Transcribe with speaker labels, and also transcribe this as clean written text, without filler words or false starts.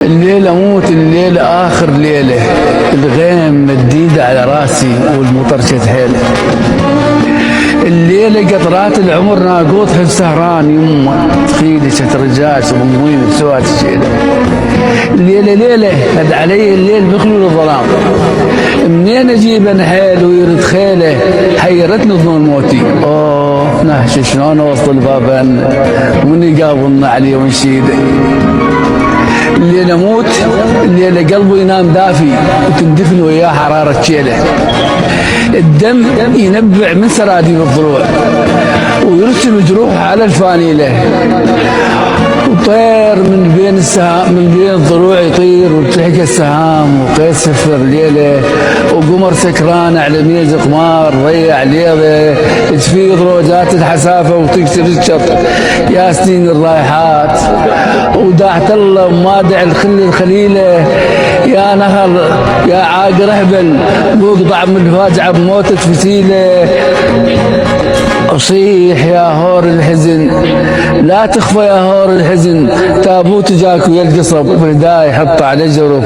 Speaker 1: الليلة موت، الليلة آخر ليلة، الغيم مديدة على راسي والمطر شد حيله. الليلة قطرات العمر ناقوط في السهران، يمه تخيلي شت رجاج وموين بسوات الشيلة. الليلة ليلة هد علي الليل بخلول الظلام، منين اجيب نحيل ويرد خيله، حيرتني ظنون موتي. اوه نهش شلون اوصل بابا من يقابلنا علي ونشيده. الليلة موت، الليلة قلبه ينام دافي وتندفن وياه حرارة شيله. الدم ينبع من سراديب الضلوع ويرسل جروح على الفانيله، وطير من بين السهام، من بين الضلوع يطير وتلحق السهام، وقيس سفر ليله وقمر سكران على ميز قمار ضيع ليله، تفيض روجات الحسافه وتكسر الشط يا سنين الرايحات، وداعت الله ومادع الخل الخليله، يا نهر يا عاقر اهبل واقطع من الفاجعه بموتة فتيله. اصيح يا هور الحزن لا تخفى يا هور الحزن، تابوت جاك ويا القصب فداي حط على جرب.